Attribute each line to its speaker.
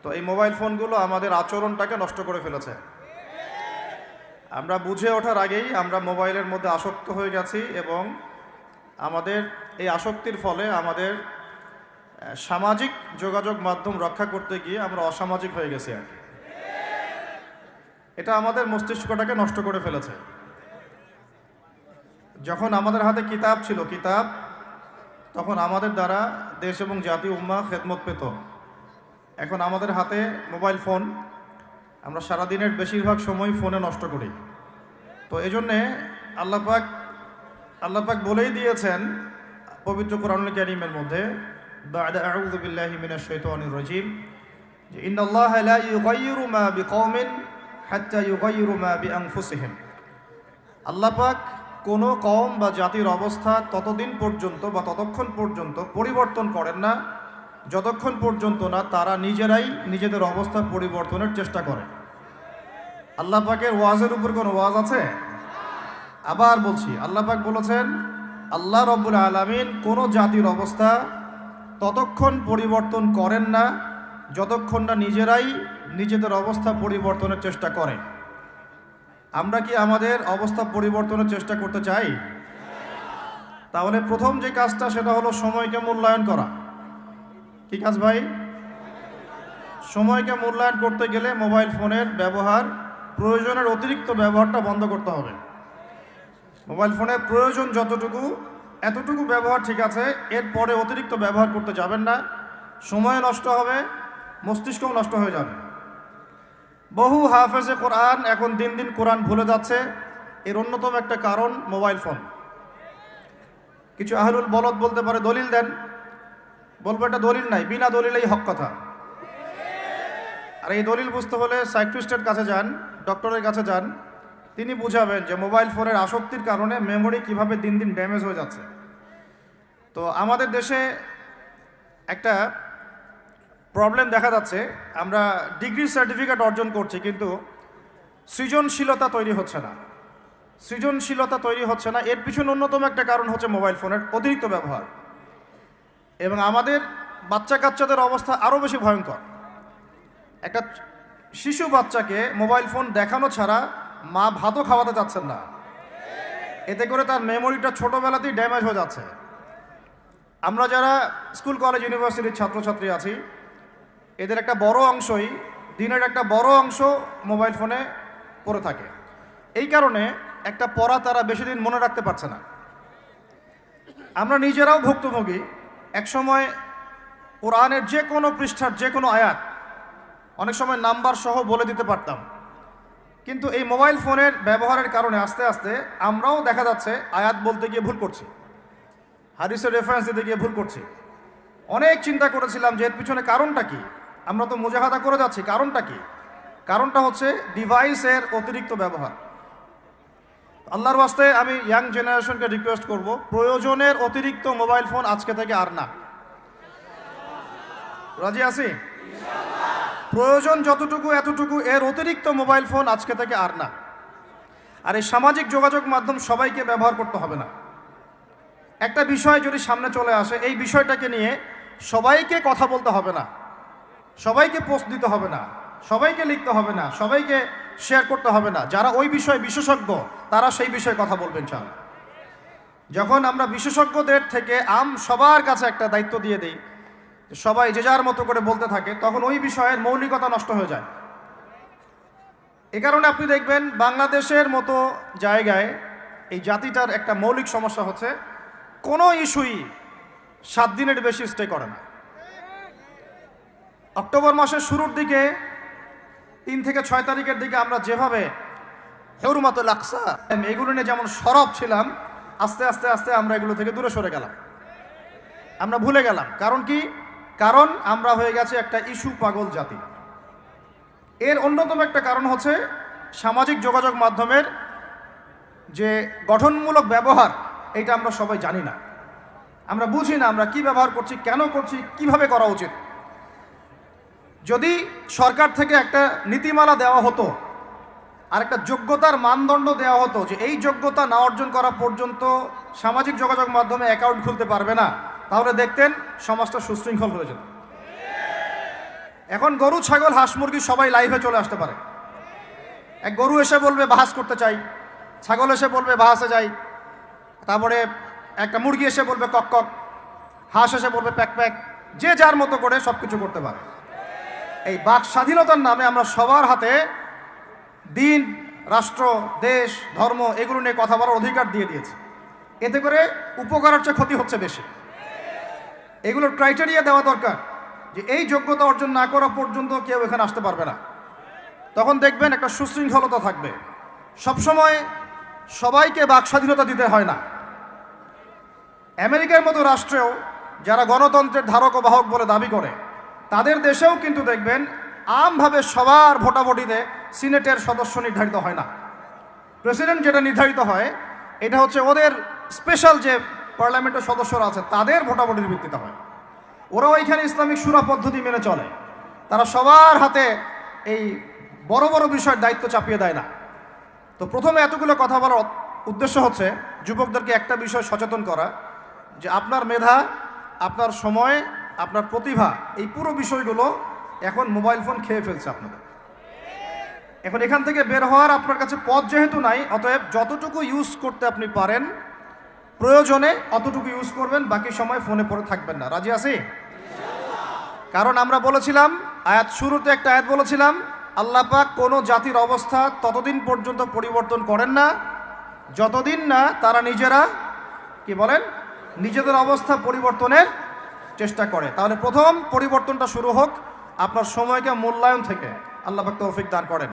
Speaker 1: তো এই মোবাইল ফোনগুলো আমাদের আচরণটাকে নষ্ট করে ফেলেছে। আমরা বুঝে ওঠার আগেই আমরা মোবাইলের মধ্যে আসক্ত হয়ে গেছি এবং আমাদের এই আসক্তির ফলে আমাদের সামাজিক যোগাযোগ মাধ্যম রক্ষা করতে গিয়ে আমরা অসামাজিক হয়ে গেছি আর কি। এটা আমাদের মস্তিষ্কটাকে নষ্ট করে ফেলেছে। যখন আমাদের হাতে কিতাব ছিল, তখন আমাদের দ্বারা দেশ এবং জাতি উম্মাহ খেদমত পেত। এখন আমাদের হাতে মোবাইল ফোন, আমরা সারাদিনের বেশিরভাগ সময় ফোনে নষ্ট করি। তো এই জন্যে আল্লাহ পাক বলেই দিয়েছেন পবিত্র কোরআনুল কারীমের মধ্যে, বা'দা আউযু বিল্লাহি মিনাশ শাইতানির রাজীম, যে ইন্নাল্লাহা লা ইউগাইয়িরু মা বিকওমিন হাত্তা ইউগাইয়িরু মা বিআনফুসিহিম। আল্লাহ পাক কোনো কওম বা জাতির অবস্থা ততদিন পর্যন্ত বা ততক্ষণ পর্যন্ত পরিবর্তন করেন না যতক্ষণ পর্যন্ত না তারা নিজেরাই নিজেদের অবস্থা পরিবর্তনের চেষ্টা করে। আল্লাহ পাকের ওয়াজের উপর কোনো ওয়াজ আছে? আবার বলছি, আল্লাহ পাক বলেছেন আল্লাহ রব্বুল আলামিন কোনো জাতির অবস্থা ততক্ষণ পরিবর্তন করেন না যতক্ষণ না নিজেরাই নিজেদের অবস্থা পরিবর্তনের চেষ্টা করে। আমরা কি আমাদের অবস্থা পরিবর্তনের চেষ্টা করতে চাই? তাহলে প্রথম যে কাজটা সেটা হলো সময়কে মূল্যায়ন করা। কি কাজ ভাই? সময়কে মূল্যায়ন করতে গেলে মোবাইল ফোনের ব্যবহার, প্রয়োজনের অতিরিক্ত ব্যবহারটা বন্ধ করতে হবে। মোবাইল ফোনের প্রয়োজন যতটুকু এতটুকু ব্যবহার ঠিক আছে, এরপরে অতিরিক্ত ব্যবহার করতে যাবেন না। সময় নষ্ট হবে, মস্তিষ্কও নষ্ট হয়ে যাবে। বহু হাফেজে কোরআন এখন দিন দিন কোরআন ভুলে যাচ্ছে। এর অন্যতম একটা কারণ মোবাইল ফোন। কিছু আহলুল বলদ বলতে পারে দলিল দেন, বলবো এটা দলিল নাই, বিনা দলিলেই হক কথা। আর এই দলিল বুঝতে হলে সাইকিয়াট্রিস্টের কাছে যান, ডক্টরের কাছে যান, তিনি বুঝাবেন যে মোবাইল ফোনের আসক্তির কারণে মেমোরি কিভাবে দিন দিন ড্যামেজ হয়ে যাচ্ছে। তো আমাদের দেশে একটা প্রবলেম দেখা যাচ্ছে, আমরা ডিগ্রি সার্টিফিকেট অর্জন করছি কিন্তু সৃজনশীলতা তৈরি হচ্ছে না। সৃজনশীলতা তৈরি হচ্ছে না, এর পিছনে অন্যতম একটা কারণ হচ্ছে মোবাইল ফোনের অতিরিক্ত ব্যবহার। এবং আমাদের বাচ্চা কাচ্চাদের অবস্থা আরও বেশি ভয়ঙ্কর। একটা শিশু বাচ্চাকে মোবাইল ফোন দেখানো ছাড়া মা ভাতও খাওয়াতে যাচ্ছেন না। এতে করে তার মেমোরিটা ছোটোবেলাতেই ড্যামেজ হয়ে যাচ্ছে। আমরা যারা স্কুল কলেজ ইউনিভার্সিটির ছাত্রছাত্রী আছি, এদের একটা বড় অংশই, দিনের একটা বড় অংশ মোবাইল ফোনে পড়ে থাকে। এই কারণে একটা পড়া তারা বেশি দিন মনে রাখতে পারছে না। আমরা নিজেরাও ভুক্তভোগী। একসময় কোরআনের যে কোনো পৃষ্ঠার যে কোনো আয়াত অনেক সময় নাম্বার সহ বলে দিতে পারতাম, কিন্তু এই মোবাইল ফোনের ব্যবহারের কারণে আস্তে আস্তে আমরাও দেখা যাচ্ছে আয়াত বলতে গিয়ে ভুল করছি, হাদিসের রেফারেন্স দিতে গিয়ে ভুল করছি। অনেক চিন্তা করেছিলাম যে এর পিছনে কারণটা কি। আমরা তো মুজাহাদা করে যাচ্ছি, কারণটা কি? কারণটা হচ্ছে ডিভাইসের অতিরিক্ত ব্যবহার। আল্লাহর ওয়াস্তে আমি ইয়াং জেনারেশনকে রিকোয়েস্ট করব, প্রয়োজনের অতিরিক্ত মোবাইল ফোন আজকে থেকে আর না। রাজি আছি? প্রয়োজন যতটুকু এতটুকু, এর অতিরিক্ত মোবাইল ফোন আজকে থেকে আর না। আর এই সামাজিক যোগাযোগ মাধ্যম সবাইকে ব্যবহার করতে হবে না। একটা বিষয় যদি সামনে চলে আসে, এই বিষয়টাকে নিয়ে সবাইকে কথা বলতে হবে না, সবাইকে পোস্ট দিতে হবে না, সবাইকে লিখতে হবে না, সবাইকে শেয়ার করতে হবে না। যারা ওই বিষয়ে বিশেষজ্ঞ তারা সেই বিষয়ে কথা বলবেন। চান যখন আমরা বিশেষজ্ঞদের থেকে সবার কাছে একটা দায়িত্ব দিয়ে দিই, সবাই যে যার মতো করে বলতে থাকে, তখন ওই বিষয়ের মৌলিকতা নষ্ট হয়ে যায়। এ কারণে আপনি দেখবেন বাংলাদেশের মতো জায়গায় এই জাতিটার একটা মৌলিক সমস্যা হচ্ছে, কোনো ইস্যুই 7 দিনের বেশি স্টে করে না। অক্টোবর মাসের শুরুর দিকে 3 থেকে 6 তারিখের দিকে আমরা যেভাবে হুরমাতুল আকসা এগুলো নিয়ে যেমন সরব ছিলাম, আস্তে আস্তে আস্তে আমরা এগুলো থেকে দূরে সরে গেলাম, আমরা ভুলে গেলাম। কারণ কি? কারণ আমরা হয়ে গেছে একটা ইস্যু পাগল জাতি। এর অন্যতম একটা কারণ হচ্ছে সামাজিক যোগাযোগ মাধ্যমের যে গঠনমূলক ব্যবহার, এটা আমরা সবাই জানি না, আমরা বুঝি না আমরা কি ব্যবহার করছি, কেন করছি, কিভাবে করা উচিত। যদি সরকার থেকে একটা নীতিমালা দেওয়া হতো আর একটা যোগ্যতার মানদণ্ড দেওয়া হতো যে এই যোগ্যতা না অর্জন করা পর্যন্ত সামাজিক যোগাযোগ মাধ্যমে অ্যাকাউন্ট খুলতে পারবে না, তাহলে দেখতেন সমাজটা সুশৃঙ্খল হয়ে যেত। এখন গরু, ছাগল, হাঁস, মুরগি সবাই লাইভে চলে আসতে পারে। এক গরু এসে বলবে বাহাস করতে চাই, ছাগল এসে বলবে বাহাসে যাই, তারপরে একটা মুরগি এসে বলবে কক কক, হাঁস এসে বলবে প্যাক প্যাক, যে যার মতো করে সব কিছু করতে পারে। এই বাক স্বাধীনতার নামে আমরা সবার হাতে দিন, রাষ্ট্র, দেশ, ধর্ম এগুলো নিয়ে কথা বলার অধিকার দিয়ে দিয়েছি। এতে করে উপকারের চেয়ে ক্ষতি হচ্ছে বেশি। এগুলোর ক্রাইটেরিয়া দেওয়া দরকার যে এই যোগ্যতা অর্জন না করা পর্যন্ত কেউ এখানে আসতে পারবে না। তখন দেখবেন একটা সুশৃঙ্খলতা থাকবে। সবসময় সবাইকে বাক স্বাধীনতা দিতে হয় না। আমেরিকার মতো রাষ্ট্রেও যারা গণতন্ত্রের ধারক ও বাহক বলে দাবি করে, তাদের দেশেও কিন্তু দেখবেন আমভাবে সবার ভোটাভুটিতে সিনেটের সদস্য নির্ধারিত হয় না। প্রেসিডেন্ট যেটা নির্ধারিত হয় এটা হচ্ছে ওদের স্পেশাল যে পার্লামেন্টের সদস্যরা আছে তাদের ভোটাভুটির ভিত্তিতে হয়। ওরাও এখানে ইসলামিক শুরা পদ্ধতি মেনে চলে। তারা সবার হাতে এই বড় বড় বিষয়ের দায়িত্ব চাপিয়ে দেয় না। তো প্রথমে এতগুলো কথা বলার উদ্দেশ্য হচ্ছে যুবকদেরকে একটা বিষয় সচেতন করা, যে আপনার মেধা, আপনার সময়, আপনার প্রতিভা, এই পুরো বিষয়গুলো এখন মোবাইল ফোন খেয়ে ফেলছে আপনাদের। এখন এখান থেকে বের হওয়ার আপনার কাছে পথ যেহেতু নাই, অতএব যতটুকু ইউজ করতে আপনি পারেন প্রয়োজনে অতটুকু ইউজ করবেন, বাকি সময় ফোনে পড়ে থাকবেন না। রাজি আছি? কারণ আমরা বলেছিলাম, শুরুতে একটা আয়াত বলেছিলাম, আল্লাহ পাক কোনো জাতির অবস্থা ততদিন পর্যন্ত পরিবর্তন করেন না যতদিন না তারা নিজেরা কি বলেন, নিজেদের অবস্থা পরিবর্তনের চেষ্টা করে। তাহলে প্রথম পরিবর্তনটা শুরু হোক আপনার সময়কে মূল্যায়ন থেকে। আল্লাহ পাক তৌফিক দান করেন।